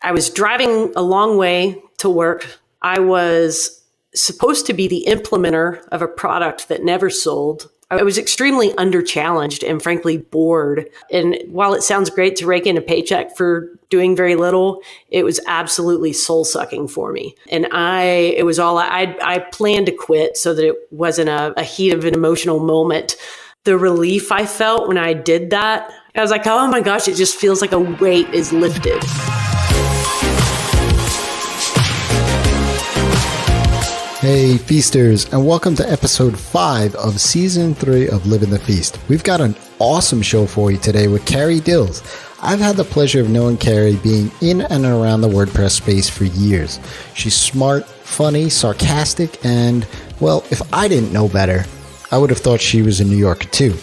I was driving a long way to work. I was supposed to be the implementer of a product that never sold. I was extremely under-challenged and frankly bored. And while it sounds great to rake in a paycheck for doing very little, it was absolutely soul-sucking for me. And I planned to quit so that it wasn't a heat of an emotional moment. The relief I felt when I did that, I was like, oh my gosh, it just feels like a weight is lifted. Hey Feasters, and welcome to episode 5 of season 3 of Living the Feast. We've got an awesome show for you today with Carrie Dils. I've had the pleasure of knowing Carrie being in and around the WordPress space for years. She's smart, funny, sarcastic, and, well, if I didn't know better, I would have thought she was a New Yorker too.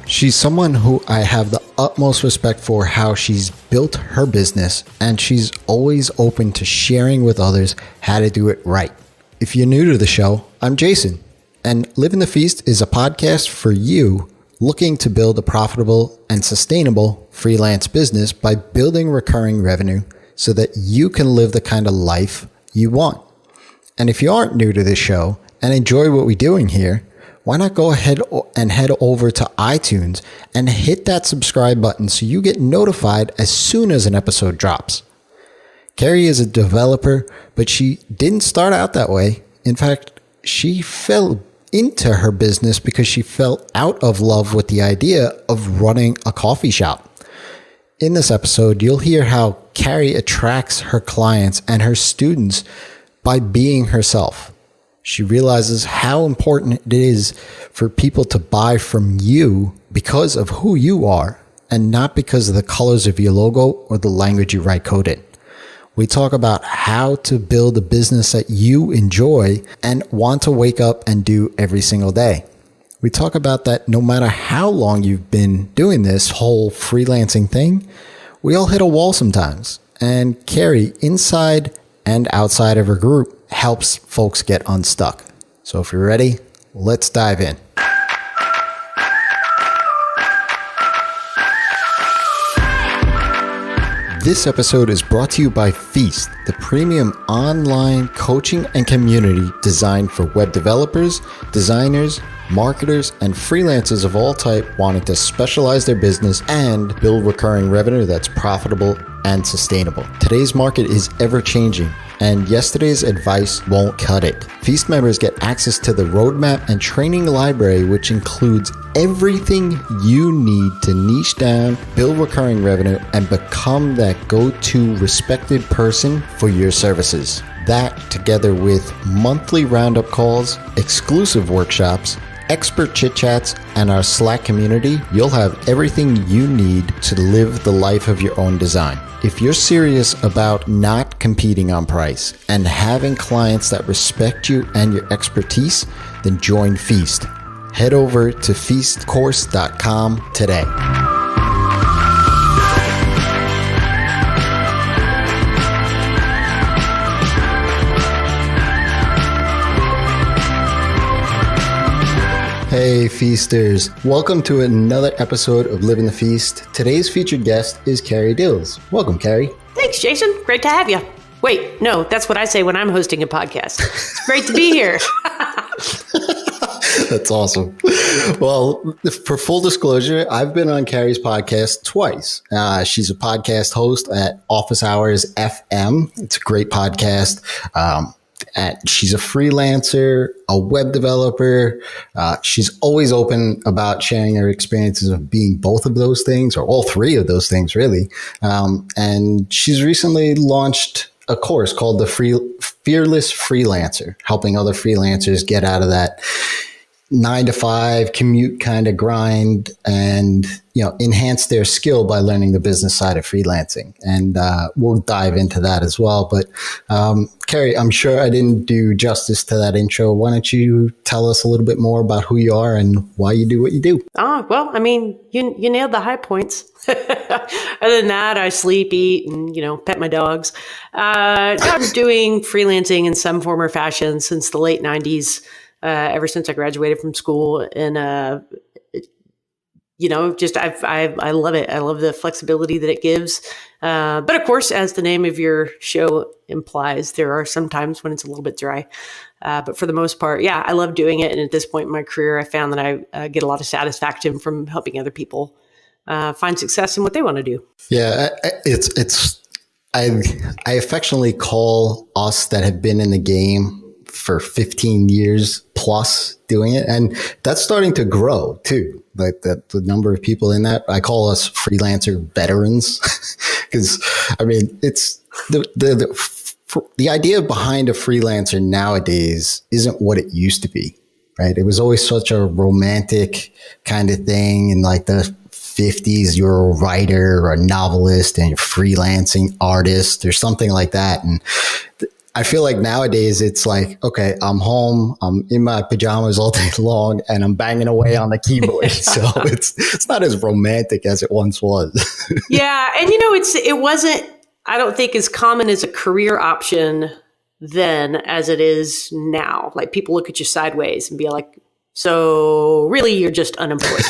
She's someone who I have the utmost respect for how she's built her business, and she's always open to sharing with others how to do it right. If you're new to the show, I'm Jason, and Living the Feast is a podcast for you looking to build a profitable and sustainable freelance business by building recurring revenue so that you can live the kind of life you want. And if you aren't new to this show and enjoy what we're doing here, why not go ahead and head over to iTunes and hit that subscribe button so you get notified as soon as an episode drops. Carrie is a developer, but she didn't start out that way. In fact, she fell into her business because she fell out of love with the idea of running a coffee shop. In this episode, you'll hear how Carrie attracts her clients and her students by being herself. She realizes how important it is for people to buy from you because of who you are and not because of the colors of your logo or the language you write code in. We talk about how to build a business that you enjoy and want to wake up and do every single day. We talk about that no matter how long you've been doing this whole freelancing thing, we all hit a wall sometimes. And Carrie, inside and outside of her group, helps folks get unstuck. So if you're ready, let's dive in. This episode is brought to you by Feast, the premium online coaching and community designed for web developers, designers, marketers, and freelancers of all type wanting to specialize their business and build recurring revenue that's profitable and sustainable. Today's market is ever changing, and yesterday's advice won't cut it. Feast members get access to the roadmap and training library, which includes everything you need to niche down, build recurring revenue, and become that go-to respected person for your services. That, together with monthly roundup calls, exclusive workshops, expert chit-chats, and our Slack community, you'll have everything you need to live the life of your own design. If you're serious about not competing on price and having clients that respect you and your expertise, then join Feast. Head over to feastcourse.com today. Hey Feasters, welcome to another episode of Living the Feast. Today's featured guest is Carrie Dils. Welcome, Carrie. Thanks, Jason. Great to have you. Wait, no, that's what I say when I'm hosting a podcast. It's great to be here. That's awesome. Well, for full disclosure, I've been on Carrie's podcast twice. She's a podcast host at Office Hours FM. It's a great podcast. She's a freelancer, a web developer. She's always open about sharing her experiences of being both of those things, or all three of those things, really. And she's recently launched a course called the Fearless Freelancer, helping other freelancers get out of that 9-to-5 commute kind of grind and, enhance their skill by learning the business side of freelancing. And we'll dive into that as well. But Carrie, I'm sure I didn't do justice to that intro. Why don't you tell us a little bit more about who you are and why you do what you do? Well, I mean, you nailed the high points. Other than that, I sleep, eat, and, pet my dogs. I'm doing freelancing in some form or fashion since the late 90s. Ever since I graduated from school. And just I love it. I love the flexibility that it gives. But of course, as the name of your show implies, there are some times when it's a little bit dry. But for the most part, yeah, I love doing it. And at this point in my career, I found that I get a lot of satisfaction from helping other people find success in what they want to do. Yeah, I affectionately call us that have been in the game for 15 years plus doing it. And that's starting to grow too. Like the number of people in that, I call us freelancer veterans because it's the idea behind a freelancer nowadays isn't what it used to be, right? It was always such a romantic kind of thing. In like the 50s, you're a writer or a novelist and you're freelancing artist or something like that. And I feel like nowadays it's like, okay, I'm home, I'm in my pajamas all day long and I'm banging away on the keyboard. So it's not as romantic as it once was. Yeah. And it wasn't, I don't think, as common as a career option then as it is now. Like people look at you sideways and be like, so really you're just unemployed.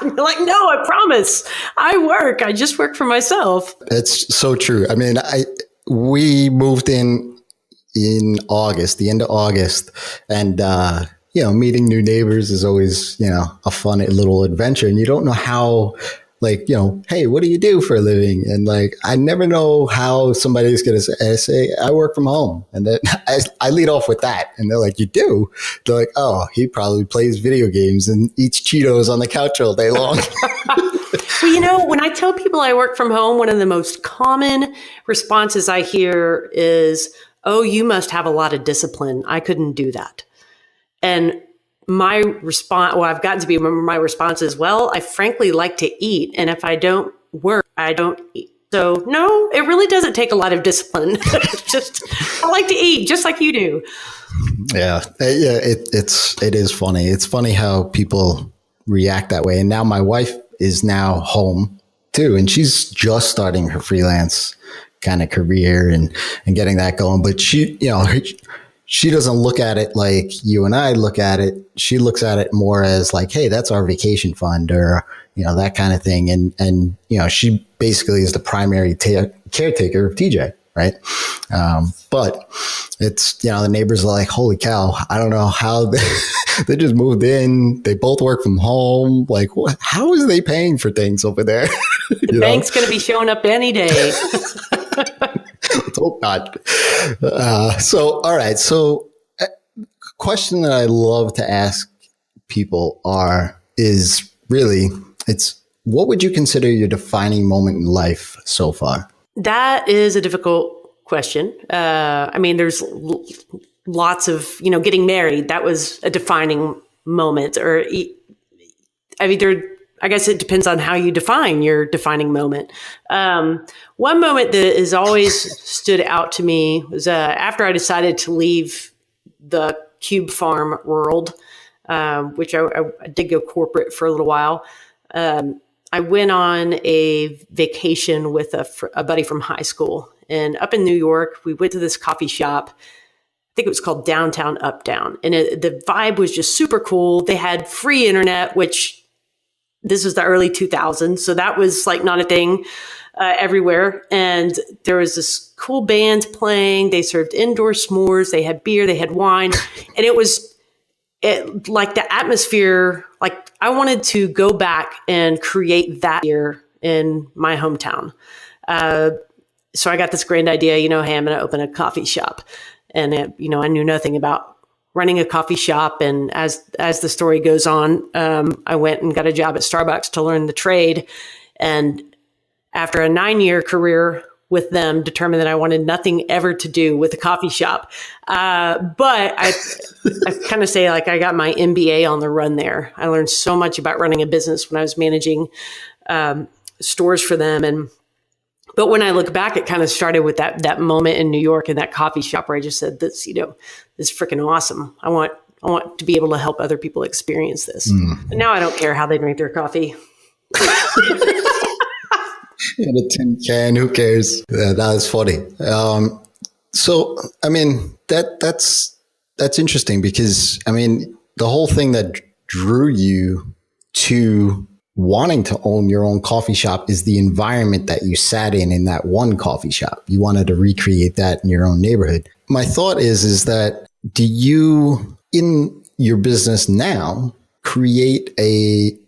You're like, no, I promise I just work for myself. It's so true. We moved in August, the end of August, and meeting new neighbors is always a fun little adventure, and you don't know how, hey, what do you do for a living? And I never know how somebody's going to say I work from home, and then I lead off with that, and they're like, you do? They're like, oh, he probably plays video games and eats Cheetos on the couch all day long. Well, when I tell people I work from home, one of the most common responses I hear is, oh, you must have a lot of discipline. I couldn't do that. And my response, I've gotten to be, my response is, well, I frankly like to eat. And if I don't work, I don't eat. So no, it really doesn't take a lot of discipline. I like to eat just like you do. Yeah. It is funny. It's funny how people react that way. And now my wife is now home too. And she's just starting her freelance kind of career and getting that going. But she doesn't look at it like you and I look at it. She looks at it more as like, hey, that's our vacation fund or, that kind of thing. And she basically is the primary caretaker of TJ. Right. But it's, the neighbors are like, holy cow, I don't know how they just moved in. They both work from home. Like, how is they paying for things over there? The bank's going to be showing up any day. Let's hope not. All right. So question that I love to ask people is really, what would you consider your defining moment in life so far? That is a difficult question. There's lots of, getting married. That was a defining moment. I guess it depends on how you define your defining moment. One moment that has always stood out to me was after I decided to leave the cube farm world, which I did go corporate for a little while. I went on a vacation with a buddy from high school, and up in New York, we went to this coffee shop. I think it was called Downtown Uptown, and the vibe was just super cool. They had free internet, which this was the early 2000s, so that was not a thing everywhere. And there was this cool band playing. They served indoor s'mores. They had beer. They had wine, and it was the atmosphere. I wanted to go back and create that here in my hometown. So I got this grand idea, hey, I'm going to open a coffee shop. And, I knew nothing about running a coffee shop. And as the story goes on, I went and got a job at Starbucks to learn the trade. And after a 9-year career with them, determined that I wanted nothing ever to do with a coffee shop. But I kind of say I got my MBA on the run there. I learned so much about running a business when I was managing stores for them. But when I look back, it kind of started with that moment in New York in that coffee shop where I just said, this is freaking awesome. I want to be able to help other people experience this. And now I don't care how they drink their coffee. In a tin can, who cares? Yeah, that was funny. That's interesting because the whole thing that drew you to wanting to own your own coffee shop is the environment that you sat in that one coffee shop. You wanted to recreate that in your own neighborhood. My thought is that do you, in your business now, create a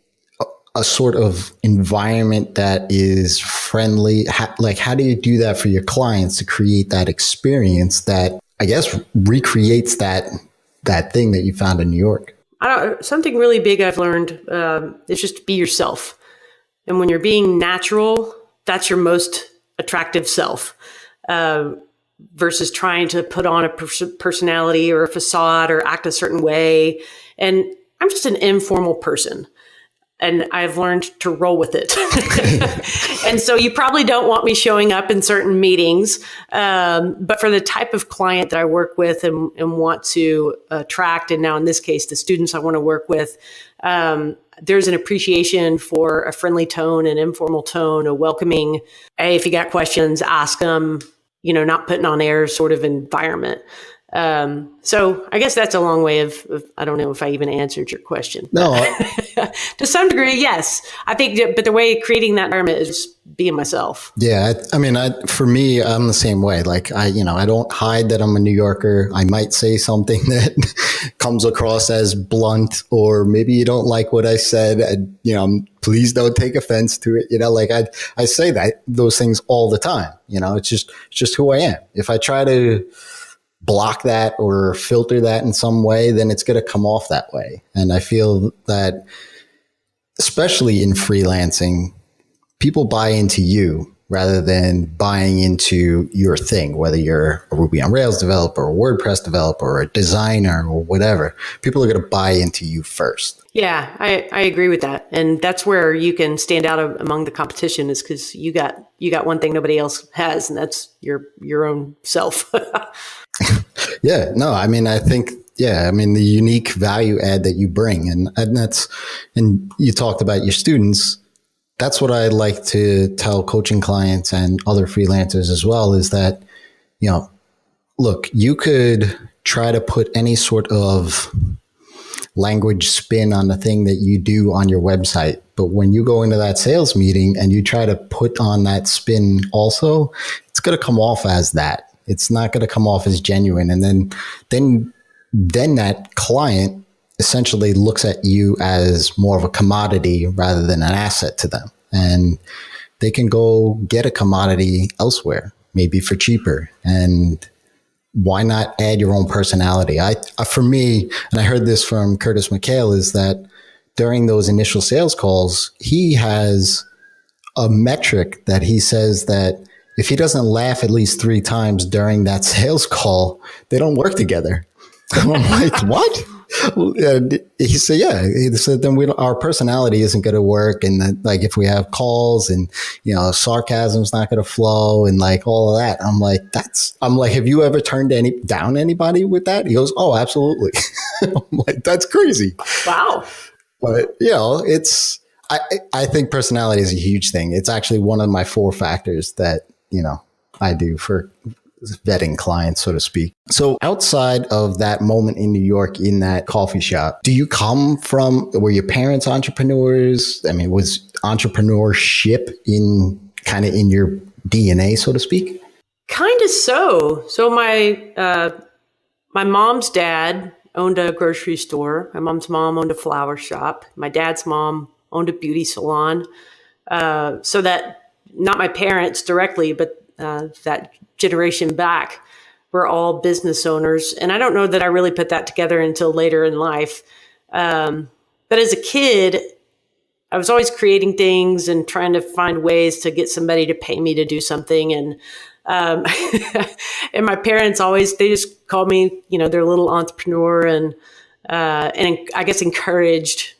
sort of environment that is friendly? How do you do that for your clients to create that experience that, I guess, recreates that thing that you found in New York? Something really big I've learned is just to be yourself. And when you're being natural, that's your most attractive self, versus trying to put on a personality or a facade or act a certain way. And I'm just an informal person. And I've learned to roll with it. And so you probably don't want me showing up in certain meetings. But for the type of client that I work with and want to attract, and now in this case, the students I want to work with, there's an appreciation for a friendly tone, an informal tone, a welcoming, hey, if you got questions, ask them, not putting on airs sort of environment. So I guess that's a long way of I don't know if I even answered your question. No. To some degree, yes. I think, but the way creating that environment is being myself. Yeah. For me, I'm the same way. Like I don't hide that I'm a New Yorker. I might say something that comes across as blunt, or maybe you don't like what I said. And, please don't take offense to it. I say those things all the time. It's just who I am. If I try to block that or filter that in some way, then it's going to come off that way. And I feel that, especially in freelancing, people buy into you rather than buying into your thing, whether you're a Ruby on Rails developer, or a WordPress developer, or a designer, or whatever. People are going to buy into you first. Yeah, I agree with that. And that's where you can stand out among the competition, is because you got one thing nobody else has, and that's your own self. Yeah, no, I think, the unique value add that you bring, and you talked about your students. That's what I like to tell coaching clients and other freelancers as well, is that, look, you could try to put any sort of language spin on the thing that you do on your website. But when you go into that sales meeting and you try to put on that spin also, it's going to come off as that. It's not going to come off as genuine. And then that client essentially looks at you as more of a commodity rather than an asset to them. And they can go get a commodity elsewhere, maybe for cheaper. And why not add your own personality? For me, and I heard this from Curtis McHale, is that during those initial sales calls, he has a metric that he says that if he doesn't laugh at least 3 times during that sales call, they don't work together. And I'm like, what? He said, yeah. He said, then our personality isn't going to work. And then, if we have calls and, sarcasm's not going to flow and all of that. I'm like, have you ever turned down anybody with that? He goes, oh, absolutely. I'm like, that's crazy. Wow. But, I think personality is a huge thing. It's actually one of my 4 factors that, I do for vetting clients, so to speak. So outside of that moment in New York, in that coffee shop, do you come from, were your parents entrepreneurs? Was entrepreneurship in your DNA, so to speak? Kind of so. So my mom's dad owned a grocery store. My mom's mom owned a flower shop. My dad's mom owned a beauty salon. So that, not my parents directly, but that generation back were all business owners. And I don't know that I really put that together until later in life. But as a kid, I was always creating things and trying to find ways to get somebody to pay me to do something. And and my parents they just called me, their little entrepreneur, and I guess encouraged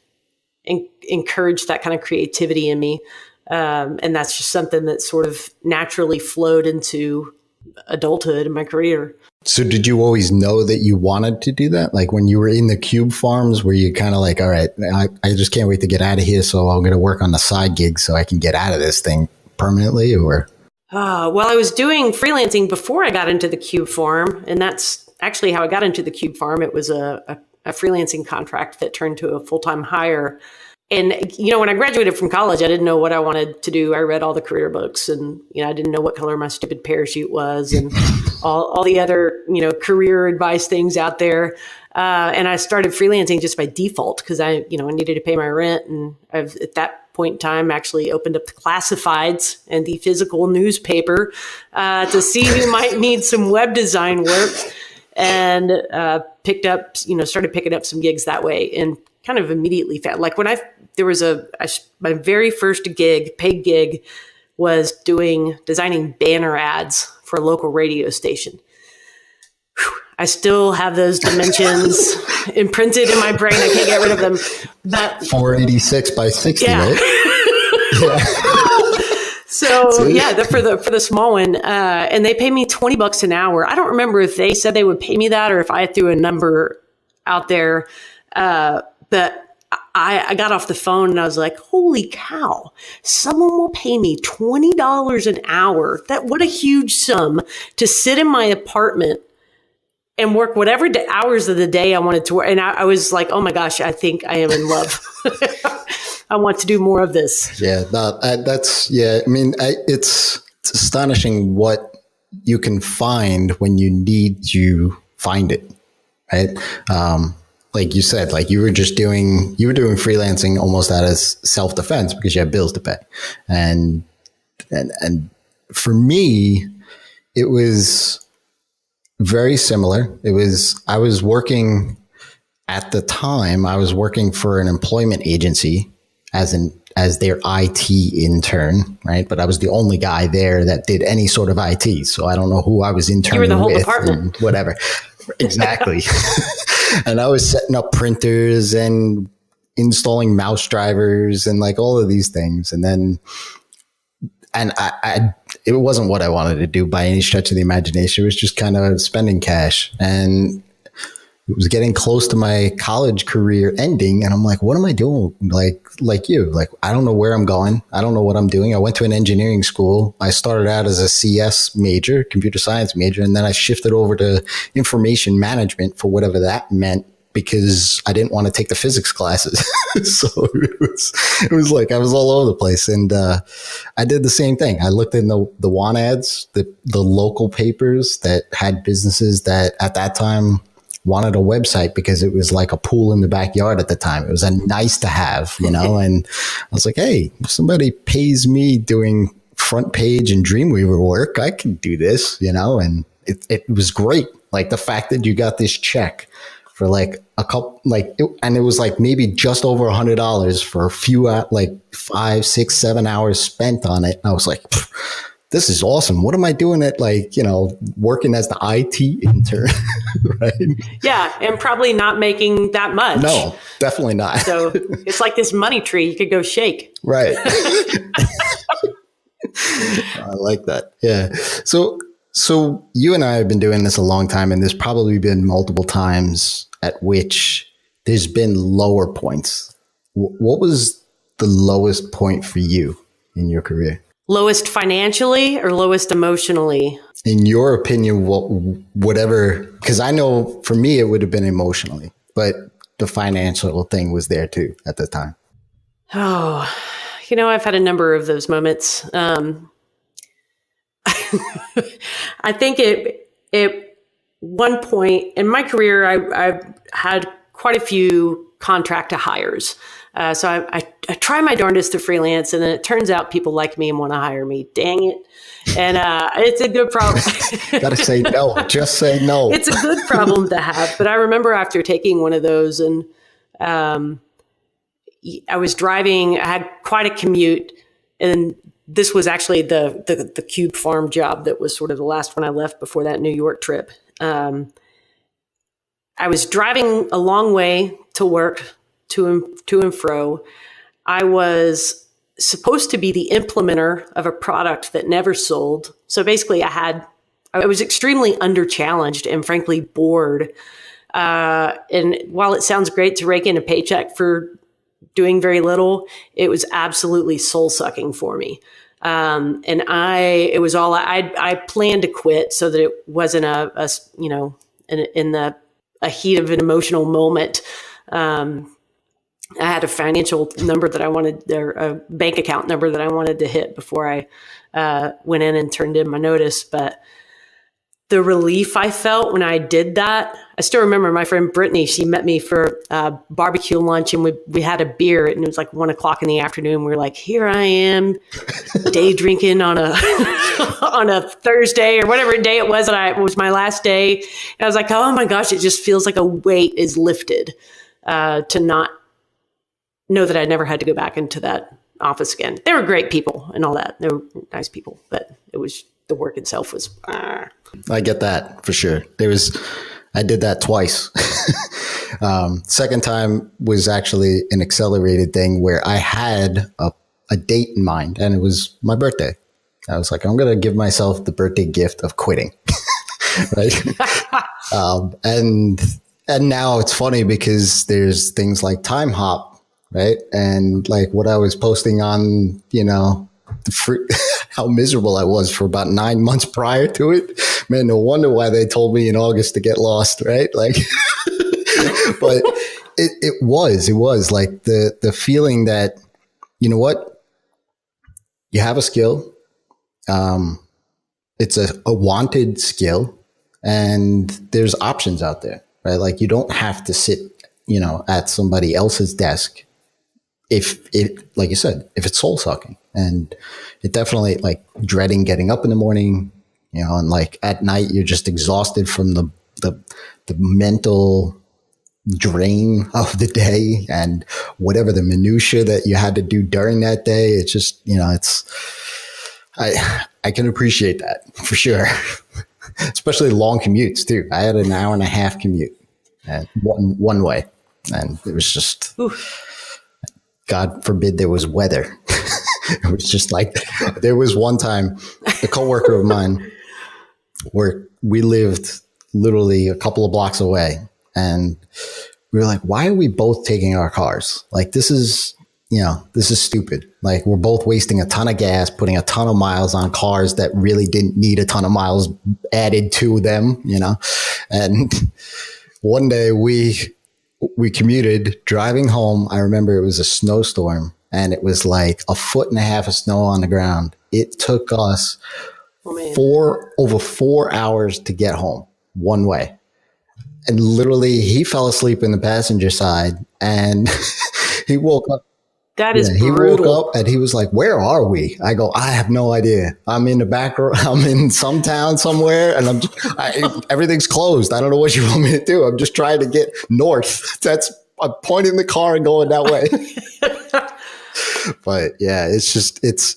that kind of creativity in me. And that's just something that sort of naturally flowed into adulthood and my career. So did you always know that you wanted to do that? Like when you were in the cube farms, were you kind of like, all right, I just can't wait to get out of here, so I'm going to work on the side gig so I can get out of this thing permanently? Or? Well, I was doing freelancing before I got into the cube farm, and that's actually how I got into the cube farm. It was a freelancing contract that turned to a full-time hire. when I graduated from college, I didn't know what I wanted to do. I read all the career books, and I didn't know what color my stupid parachute was, and all the other career advice things out there. And I started freelancing just by default because I needed to pay my rent, and I've at that point in time actually opened up the classifieds and the physical newspaper to see who might need some web design work, and started picking up some gigs that way, and kind of immediately found, like when my very first paid gig was designing banner ads for a local radio station. I still have those dimensions imprinted in my brain. I can't get rid of them. But 486 by 60, yeah. Right? Yeah. So for the small one, and they paid me $20 an hour. I don't remember if they said they would pay me that or if I threw a number out there. But I got off the phone and I was like, holy cow, someone will pay me $20 an hour. What a huge sum to sit in my apartment and work whatever hours of the day I wanted to work. And I was like, oh my gosh, I think I am in love. I want to do more of this. Yeah, I mean, it's astonishing what you can find when you need to find it, right? Like you said, like you were doing freelancing almost out of self-defense because you have bills to pay. And for me, it was very similar. I was working at the time, I was working for an employment agency as their IT intern, right? But I was the only guy there that did any sort of IT. So I don't know who I was interning with. You were the whole department. Whatever. Exactly. And I was setting up printers and installing mouse drivers and like all of these things. And it wasn't what I wanted to do by any stretch of the imagination. It was just kind of spending cash. And it was getting close to my college career ending. And I'm like, what am I doing? Like you, like, I don't know where I'm going. I don't know what I'm doing. I went to an engineering school. I started out as a CS major, computer science major. And then I shifted over to information management for whatever that meant, because I didn't want to take the physics classes. So it was like I was all over the place. And I did the same thing. I looked in the want ads, the local papers that had businesses that at that time wanted a website because it was like a pool in the backyard at the time. It was a nice to have, and I was like, hey, if somebody pays me doing front page and Dreamweaver work, I can do this, and it was great. Like the fact that you got this check for like a couple, and it was like maybe just over $100 for a few, like 5, 6, 7 hours spent on it. And I was like, this is awesome. What am I doing at working as the IT intern, right? Yeah, and probably not making that much. No, definitely not. So it's like this money tree you could go shake. Right. I like that. Yeah. So you and I have been doing this a long time, and there's probably been multiple times at which there's been lower points. What was the lowest point for you in your career? Lowest financially or lowest emotionally? In your opinion, whatever, because I know for me, it would have been emotionally, but the financial thing was there too at the time. Oh, I've had a number of those moments. I think at one point in my career, I've had quite a few contract to hires. So I try my darndest to freelance, and then it turns out people like me and want to hire me. Dang it. And it's a good problem. Gotta say no. Just say no. It's a good problem to have. But I remember after taking one of those, and I was driving, I had quite a commute, and this was actually the Cube Farm job that was sort of the last one I left before that New York trip. I was driving a long way to work, to and fro. I was supposed to be the implementer of a product that never sold. So basically I was extremely under-challenged and frankly bored. And while it sounds great to rake in a paycheck for doing very little, it was absolutely soul-sucking for me. And I planned to quit so that it wasn't in the heat of an emotional moment. I had a financial number that I wanted, or a bank account number that I wanted to hit before I went in and turned in my notice. But the relief I felt when I did that, I still remember my friend Brittany, she met me for barbecue lunch, and we had a beer, and it was like 1:00 in the afternoon. We were like, here I am, day drinking on a on a Thursday or whatever day it was. And it was my last day. And I was like, oh my gosh, it just feels like a weight is lifted to not know that I never had to go back into that office again. They were great people and all that. They were nice people, but it was, the work itself was. I get that for sure. I did that twice. Second time was actually an accelerated thing where I had a date in mind, and it was my birthday. I was like, I'm going to give myself the birthday gift of quitting. Right. And now it's funny because there's things like Time Hop, right? And like what I was posting on, how miserable I was for about 9 months prior to it. Man, no wonder why they told me in August to get lost, right? Like, but it was like the feeling that, you know what, you have a skill. It's a wanted skill, and there's options out there, right? Like you don't have to sit, at somebody else's desk. If it, like you said, if it's soul sucking, and it definitely like dreading getting up in the morning, and like at night, you're just exhausted from the mental drain of the day and whatever the minutia that you had to do during that day. It's just, I can appreciate that for sure. Especially long commutes too. I had an 1.5-hour commute and one way, and it was just, God forbid there was weather. It was just like, there was one time a coworker of mine where we lived literally a couple of blocks away, and we were like, why are we both taking our cars? Like, this is stupid. Like, we're both wasting a ton of gas, putting a ton of miles on cars that really didn't need a ton of miles added to them, And one day we commuted driving home. I remember it was a snowstorm, and it was like 1.5 feet of snow on the ground. It took us over 4 hours to get home one way. And literally he fell asleep in the passenger side, and he woke up. That is he brutal. woke up and he was like, where are we? I go, I have no idea. I'm in the back row. I'm in some town somewhere, and everything's closed. I don't know what you want me to do. I'm just trying to get north. I'm pointing the car and going that way. But yeah, it's just, it's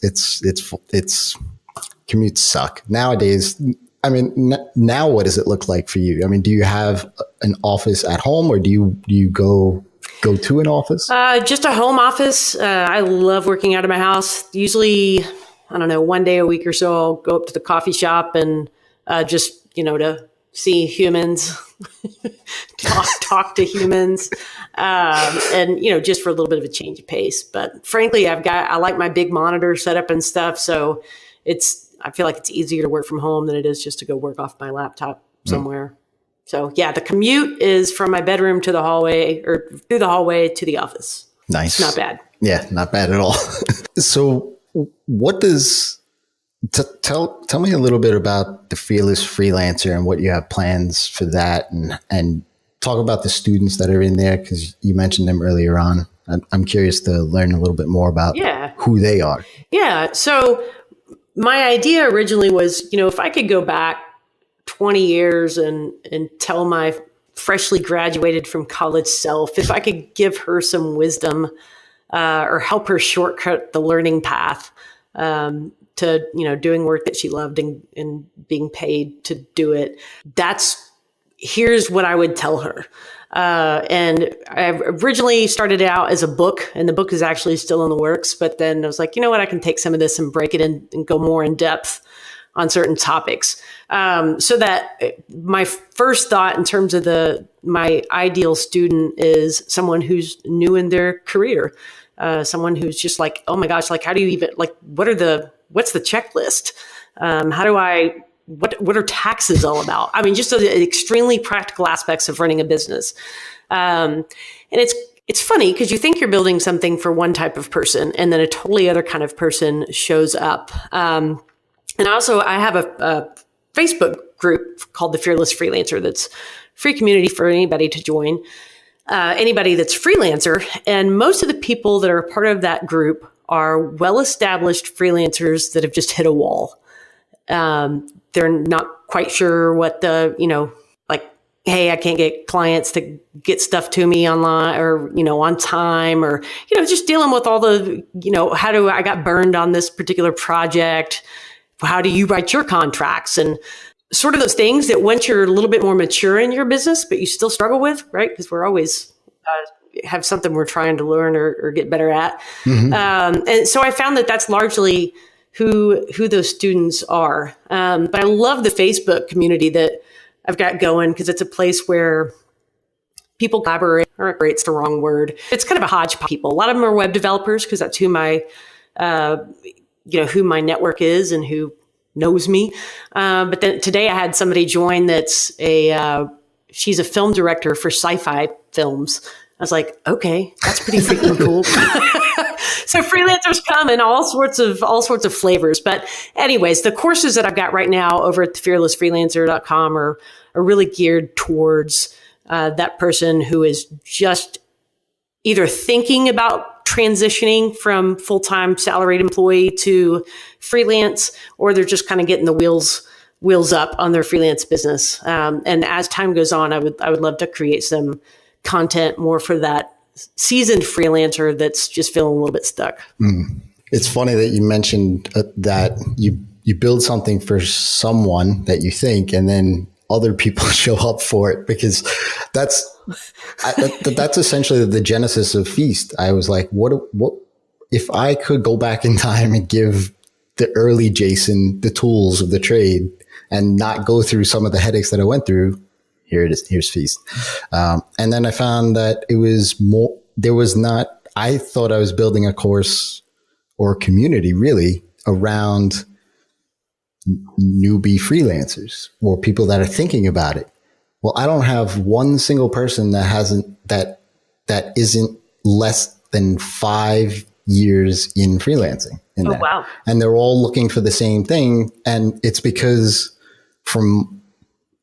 commutes suck nowadays. I mean, now what does it look like for you? I mean, do you have an office at home, or do you go to an office? Just a home office. I love working out of my house. Usually, I don't know, one day a week or so, I'll go up to the coffee shop and just, to see humans, talk to humans, and, just for a little bit of a change of pace. But frankly, I like my big monitor setup and stuff. So I feel like it's easier to work from home than it is just to go work off my laptop somewhere. So yeah, the commute is from my bedroom to the hallway, or through the hallway to the office. Nice. It's not bad. Yeah, not bad at all. So what does, tell me a little bit about the Fearless Freelancer and what you have plans for that, and talk about the students that are in there, because you mentioned them earlier on. I'm curious to learn a little bit more about who they are. Yeah. So my idea originally was, if I could go back 20 years and tell my freshly graduated from college self, if I could give her some wisdom or help her shortcut the learning path to, doing work that she loved and being paid to do it, here's what I would tell her. And I originally started out as a book, and the book is actually still in the works. But then I was like, you know what, I can take some of this and break it in and go more in depth on certain topics. So that my first thought in terms of my ideal student is someone who's new in their career, someone who's just like, oh my gosh, like, how do you even, like, what's the checklist? What are taxes all about? I mean, just the extremely practical aspects of running a business. And it's funny because you think you're building something for one type of person and then a totally other kind of person shows up. And also I have a Facebook group called the Fearless Freelancer that's free community for anybody to join, anybody that's freelancer. And most of the people that are a part of that group are well-established freelancers that have just hit a wall. They're not quite sure what like, hey, I can't get clients to get stuff to me online or, on time or, just dealing with all the, I got burned on this particular project. How do you write your contracts? And sort of those things that once you're a little bit more mature in your business, but you still struggle with, right? Because we're always have something we're trying to learn or get better at. Mm-hmm. And so I found that that's largely who those students are. But I love the Facebook community that I've got going because it's a place where people collaborate, or collaborate's the wrong word. It's kind of a hodgepodge of people. A lot of them are web developers because that's who my, who my network is and who knows me. But then today I had somebody join that's she's a film director for sci-fi films. I was like, okay, that's pretty freaking cool. So freelancers come in all sorts of flavors. But anyways, the courses that I've got right now over at fearlessfreelancer.com are really geared towards that person who is just either thinking about transitioning from full-time salaried employee to freelance, or they're just kind of getting the wheels up on their freelance business. And as time goes on, I would love to create some content more for that seasoned freelancer that's just feeling a little bit stuck. It's funny that you mentioned that you build something for someone that you think, and then other people show up for it, because that's essentially the genesis of Feast. I was like, what if I could go back in time and give the early Jason the tools of the trade and not go through some of the headaches that I went through? Here it is. Here's Feast. And then I found that it was more, I thought I was building a course or a community really around newbie freelancers or people that are thinking about it. Well, I don't have one single person that isn't less than 5 years in freelancing. Wow. And they're all looking for the same thing. And it's because from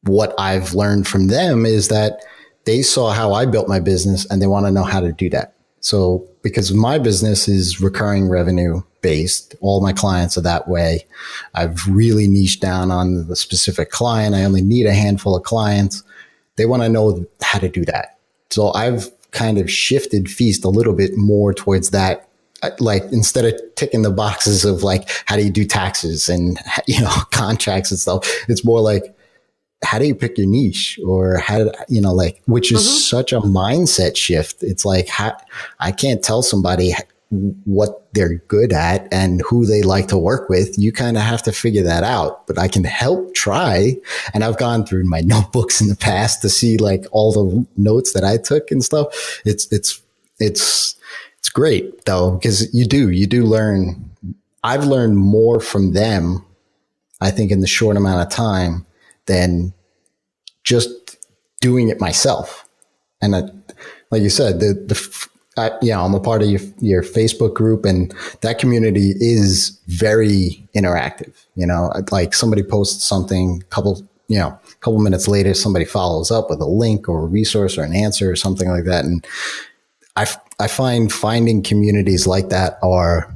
what I've learned from them is that they saw how I built my business and they want to know how to do that. So because my business is recurring revenue based, all my clients are that way. I've really niched down on the specific client. I only need a handful of clients. They want to know how to do that. So I've kind of shifted Feast a little bit more towards that. Like, instead of ticking the boxes of like, how do you do taxes and, contracts and stuff, it's more like, how do you pick your niche, or which is such a mindset shift. It's like, I can't tell somebody what they're good at and who they like to work with. You kind of have to figure that out, but I can help try. And I've gone through my notebooks in the past to see like all the notes that I took and stuff. It's great though, because you do learn. I've learned more from them, I think, in the short amount of time than just doing it myself. And like you said, I'm a part of your Facebook group, and that community is very interactive. Like somebody posts something, couple minutes later, somebody follows up with a link or a resource or an answer or something like that. And I find finding communities like that are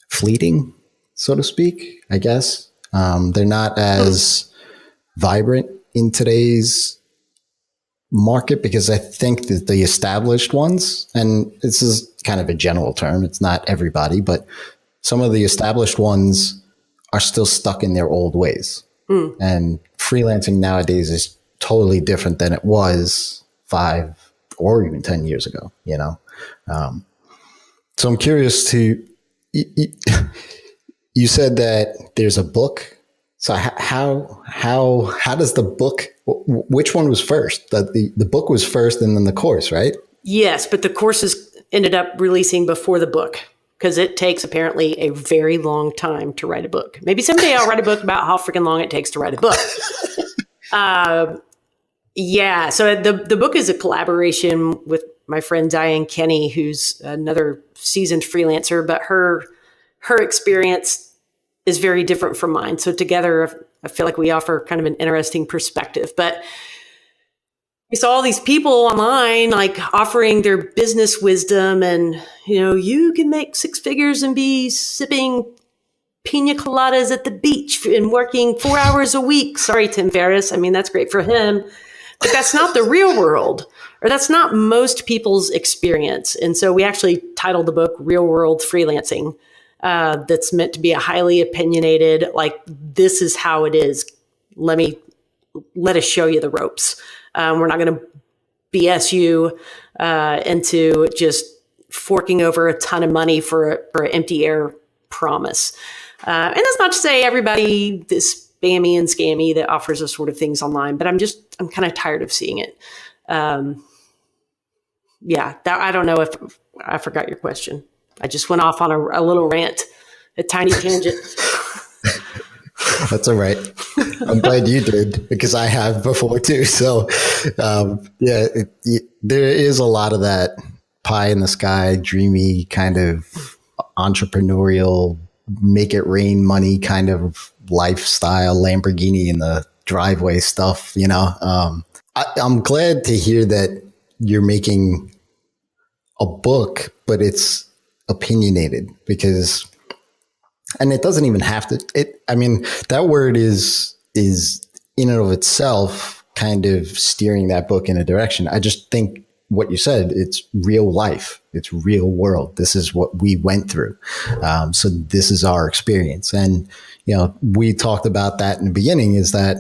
fleeting, so to speak, I guess. They're not as vibrant in today's market, because I think that the established ones, and this is kind of a general term, it's not everybody, but some of the established ones are still stuck in their old ways. And freelancing nowadays is totally different than it was 5 or even 10 years ago, So I'm curious you said that there's a book. So how does the book, which one was first? The book was first and then the course, right? Yes, but the courses ended up releasing before the book because it takes apparently a very long time to write a book. Maybe someday I'll write a book about how freaking long it takes to write a book. So the book is a collaboration with my friend Diane Kenny, who's another seasoned freelancer, but her experience is very different from mine. So together, I feel like we offer kind of an interesting perspective. But we saw all these people online like offering their business wisdom, and you can make six figures and be sipping pina coladas at the beach and working 4 hours a week. Sorry, Tim Ferriss. I mean, that's great for him, but that's not the real world, or that's not most people's experience. And so we actually titled the book Real World Freelancing. That's meant to be a highly opinionated, like, this is how it is. Let us show you the ropes. We're not going to BS you into just forking over a ton of money for an empty air promise. And that's not to say everybody is spammy and scammy that offers those sort of things online, but I'm kind of tired of seeing it. I don't know if I forgot your question. I just went off on a little rant, a tiny tangent. That's all right. I'm glad you did, because I have before too. So, there is a lot of that pie in the sky, dreamy kind of entrepreneurial, make it rain money kind of lifestyle, Lamborghini in the driveway stuff. I'm glad to hear that you're making a book, but it's opinionated, because, and it doesn't even have to, that word is in and of itself kind of steering that book in a direction. I just think what you said, it's real life. It's real world. This is what we went through. So this is our experience. And, we talked about that in the beginning, is that,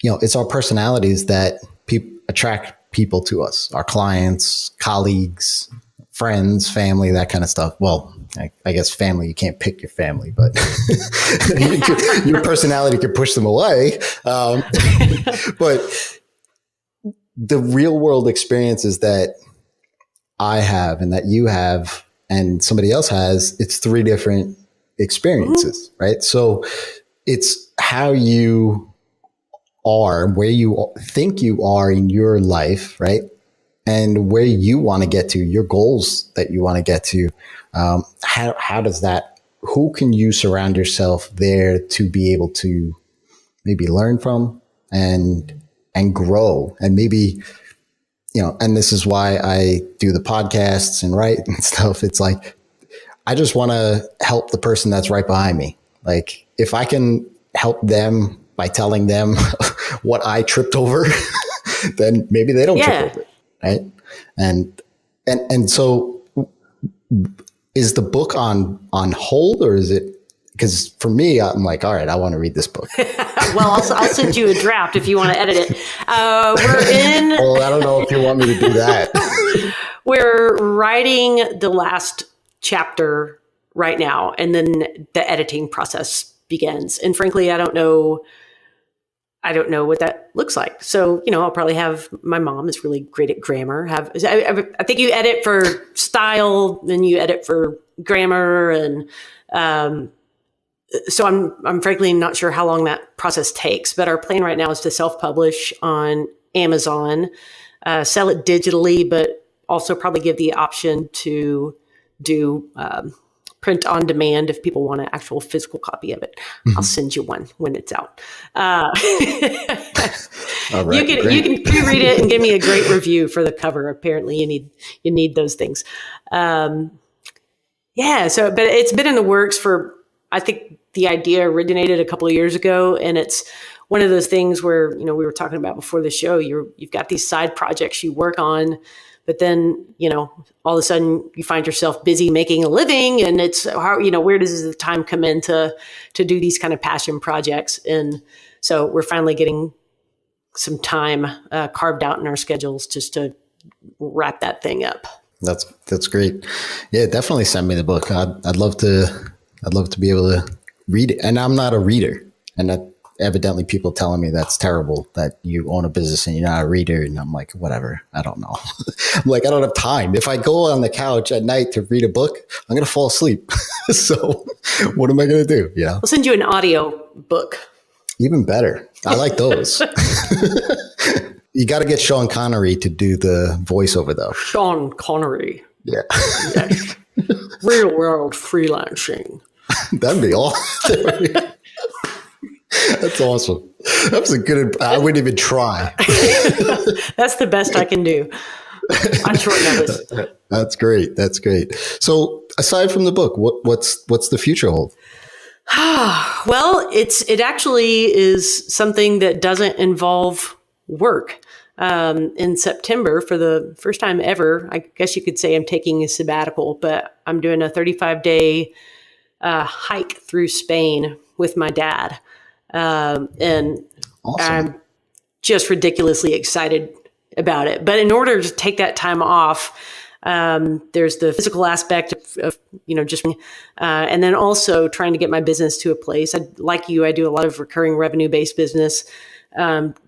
it's our personalities that attract people to us, our clients, colleagues, friends, family, that kind of stuff. Well, I guess family, you can't pick your family, but your personality could push them away. But the real world experiences that I have and that you have and somebody else has, it's three different experiences, right? So it's how you are, where you think you are in your life, right? And where you want to get to, your goals that you want to get to. How does that, who can you surround yourself there to be able to maybe learn from and grow, and maybe, and this is why I do the podcasts and write and stuff. It's like, I just want to help the person that's right behind me. Like, if I can help them by telling them what I tripped over, then maybe they don't trip over it. Right. And so is the book on hold, or is it, because for me, I'm like, all right, I want to read this book. Well, I'll send you a draft if you want to edit it. We're in. Well, I don't know if you want me to do that. We're writing the last chapter right now, and then the editing process begins. And frankly, I don't know what that looks like. So, I'll probably have, my mom is really great at grammar. I think you edit for style, then you edit for grammar. And so I'm frankly not sure how long that process takes, but our plan right now is to self-publish on Amazon, sell it digitally, but also probably give the option to do print on demand if people want an actual physical copy of it. Mm-hmm. I'll send you one when it's out. All right, you can pre-read it and give me a great review for the cover. Apparently you need those things. But it's been in the works for, I think the idea originated a couple of years ago, and it's one of those things where, we were talking about before the show, you've got these side projects you work on, but then, all of a sudden you find yourself busy making a living, and it's how, where does the time come in to do these kind of passion projects? And so we're finally getting some time carved out in our schedules just to wrap that thing up. That's great. Yeah, definitely send me the book. I'd love to be able to read it. And I'm not a reader, and that evidently people telling me that's terrible, that you own a business and you're not a reader. And I'm like, whatever, I don't know. I'm like, I don't have time. If I go on the couch at night to read a book, I'm going to fall asleep. So what am I going to do? I'll send you an audio book. Even better. I like those. You got to get Sean Connery to do the voiceover, though. Sean Connery. Yeah. Yes. Real world freelancing. That'd be awesome. That's awesome. That was a good. I wouldn't even try. That's the best I can do on short notice. That's great. That's great. So, aside from the book, what's the future hold? Well, it actually is something that doesn't involve work. In September, for the first time ever, I guess you could say I'm taking a sabbatical, but I'm doing a 35-day hike through Spain with my dad. And Awesome. I'm just ridiculously excited about it. But in order to take that time off, there's the physical aspect of just, and then also trying to get my business to a place. Like you, I do a lot of recurring revenue-based business,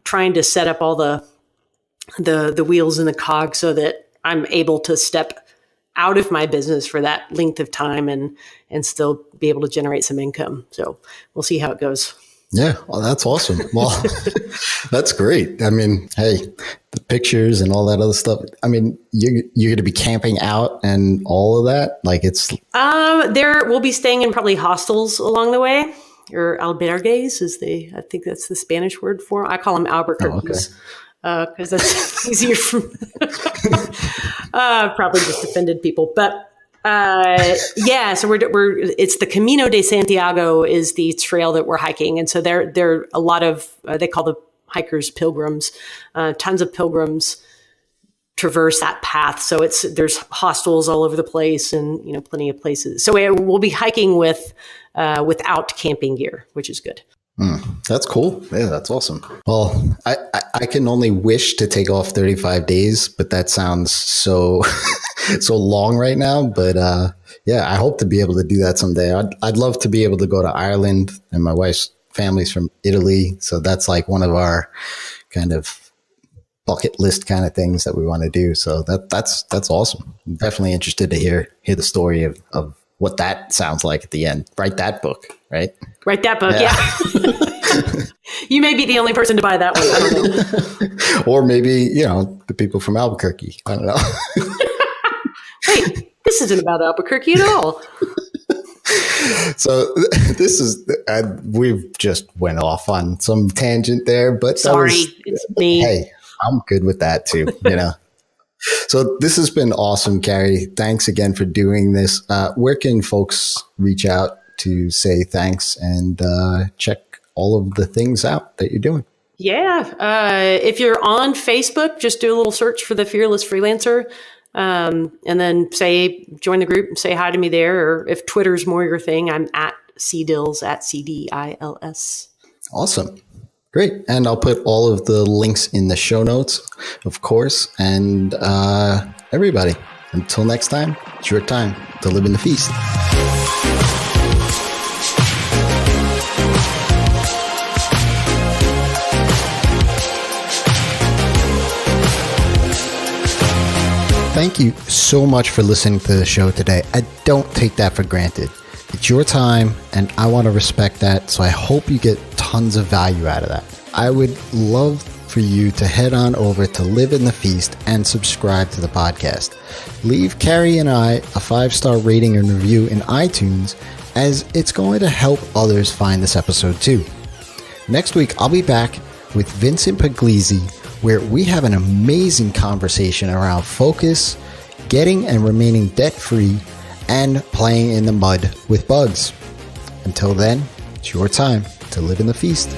trying to set up all the wheels in the cog so that I'm able to step out of my business for that length of time and still be able to generate some income. So we'll see how it goes. Yeah, well, that's awesome. Well, that's great. I mean, hey, the pictures and all that other stuff. I mean, you're going to be camping out and all of that. Like it's we'll be staying in probably hostels along the way, or albergues I think that's the Spanish word for. I call them Albuquerques. Because that's easier for probably just offended people, but so it's the Camino de Santiago is the trail that we're hiking, and so there are a lot of they call the hikers pilgrims. Tons of pilgrims traverse that path, so there's hostels all over the place, and plenty of places. So we'll be hiking without camping gear, which is good. That's cool. Yeah, that's awesome. Well, I can only wish to take off 35 days, but that sounds so so long right now. But I hope to be able to do that someday. I'd love to be able to go to Ireland, and my wife's family's from Italy, so that's like one of our kind of bucket list kind of things that we want to do. So that's awesome. I'm definitely interested to hear the story of what that sounds like at the end. Write that book, right? Write that book, yeah. You may be the only person to buy that one. I don't know. Or maybe, the people from Albuquerque. I don't know. Wait, this isn't about Albuquerque at all. So this is, we've just went off on some tangent there, but sorry, it's me. Hey, I'm good with that too, So this has been awesome, Carrie. Thanks again for doing this. Where can folks reach out to say thanks and check all of the things out that you're doing? Yeah. If you're on Facebook, just do a little search for the Fearless Freelancer, and then join the group and say hi to me there. Or if Twitter's more your thing, I'm at CDils, at CDILS. Awesome. Great. And I'll put all of the links in the show notes, of course. And everybody, until next time, it's your time to live in the feast. Thank you so much for listening to the show today. I don't take that for granted. It's your time, and I want to respect that, so I hope you get tons of value out of that. I would love for you to head on over to Live in the Feast and subscribe to the podcast. Leave Carrie and I a 5-star rating and review in iTunes, as it's going to help others find this episode too. Next week, I'll be back with Vincent Puglisi, where we have an amazing conversation around focus, getting and remaining debt-free, and playing in the mud with bugs. Until then, it's your time to live in the feast.